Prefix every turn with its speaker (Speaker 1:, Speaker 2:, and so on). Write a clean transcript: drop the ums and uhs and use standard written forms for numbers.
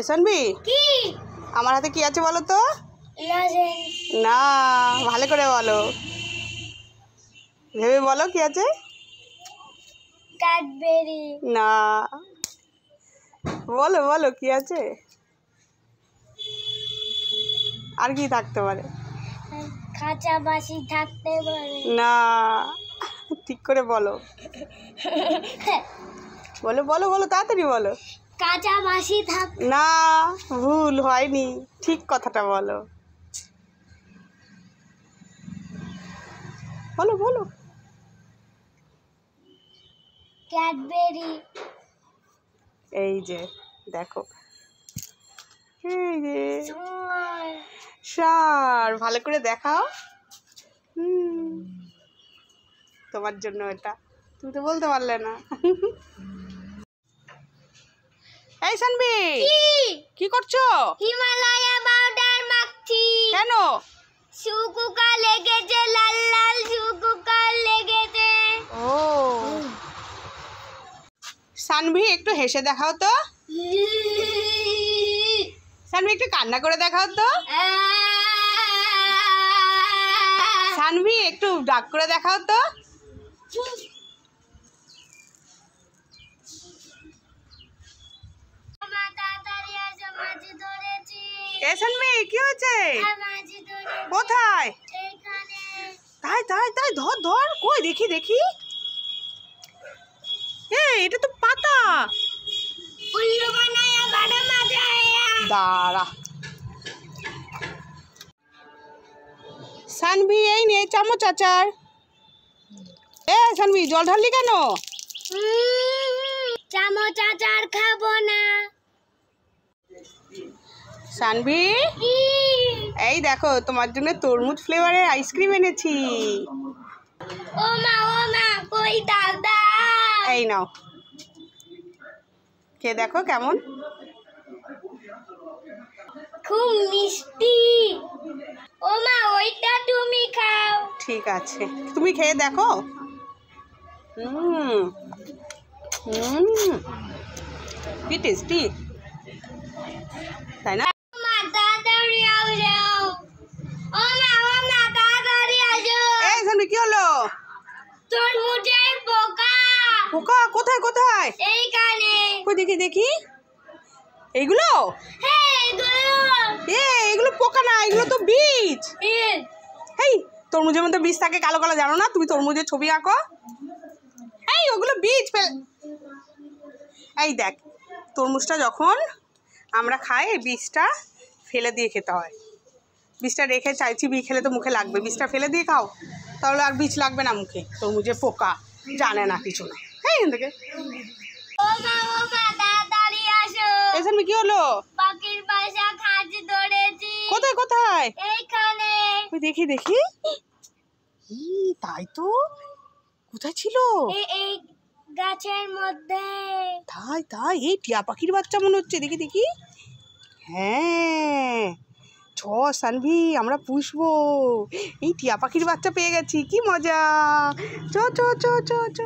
Speaker 1: এসনবি
Speaker 2: কি
Speaker 1: আমার হাতে কি আছে বলো তো? না, ভালো করে বলো, ভেবে বলো কি আছে।
Speaker 2: ক্যাডবেরি।
Speaker 1: না, বলো বলো কি আছে, আর কি থাকতে পারে?
Speaker 2: কাঁচা বাসি থাকতে পারে।
Speaker 1: না, ঠিক করে বলো, বলো বলো বলো, তাড়াতাড়ি বলো।
Speaker 2: কাঁচা বাসি থাক।
Speaker 1: না, ভুল হয়নি, ঠিক কথাটা বলো, বলো বলো।
Speaker 2: ক্যাডবেরি।
Speaker 1: এই যে দেখো, এই যে সার, ভালো করে দেখাও। তোমার জন্য এটা, তুমি তো বলতে পারলে না। এই শানবি, কি করছো?
Speaker 2: হিমালয়া পাউডার মাখছি।
Speaker 1: কেন?
Speaker 2: শুকুকা লেগেছে, লাল লাল শুকুকা লেগেছে।
Speaker 1: ও শানভি, একটু হেসে দেখাও তো। শানভি, একটু কান্না করে দেখাও তো। শানভি, একটু ডাক করে দেখাও তো। এ শানভি, কি হয়েছে? কোথায়? তাই তাই তাই, ধর ধর, কই দেখি দেখি। এটা তো পাতা। দাঁড়া শানভি, এই নে চামচ আচার। শানভি, জল ঢাললি কেন?
Speaker 2: চামচ আচার খাবো না।
Speaker 1: শানভি, এই দেখো তোমার জন্য তরমুজ ফ্লেভারের আইসক্রিম এনেছি।
Speaker 2: ও মা কই দাদা?
Speaker 1: এই নাও, খেয়ে দেখো কেমন।
Speaker 2: খুব মিষ্টি। ও মা, ওইটা তুমি খাও।
Speaker 1: ঠিক আছে, তুমি খেয়ে দেখো। কি টেস্টি, তাই না?
Speaker 2: মা তাড়াতাড়ি আসো। ও মা তাড়াতাড়ি আসো।
Speaker 1: এই শানভি, কি হলো?
Speaker 2: তরমুজের পোকা।
Speaker 1: পোকা কোথায় কোথায়?
Speaker 2: এইখানে।
Speaker 1: কই দেখি দেখি। এইগুলো?
Speaker 2: হ্যাঁ,
Speaker 1: এগুলো পোকা না, এগুলো তো বীজ। এই তরমুজের মধ্যে বীজ থাকে কালো কালো, জানো না? তুমি তরমুজের ছবি আঁকো। এই ওগুলো বীজ। এই দেখ, তরমুজটা যখন আমরা খাই, এই বীজটা ফেলে দিয়ে খেতে হয়। বীজটা রেখে চিবি খেলে তো মুখে লাগবে, বীজটা ফেলে দিয়ে খাও, তাহলে আর বীজ লাগবে না মুখে। তরমুজে পোকা জানে না কিছু না। হ্যাঁ, এখান থেকে।
Speaker 2: ও মা তাড়াতাড়ি আসো।
Speaker 1: এখানে কি হলো?
Speaker 2: পাখির বাসা খাঁজ ধরেছি।
Speaker 1: কোথায় কোথায়?
Speaker 2: এইখানে।
Speaker 1: দেখি দেখি। তাই তো, কোথায় ছিল?
Speaker 2: এই গাছের মধ্যে।
Speaker 1: তাই তাই, এই টিয়া পাখির বাচ্চা মনে হচ্ছে, দেখি দেখি। হ্যাঁ, শানভি, আমরা পুষবো। এই টিয়া পাখির বাচ্চা পেয়ে গেছি, কি মজা। চ চ চ চ চ।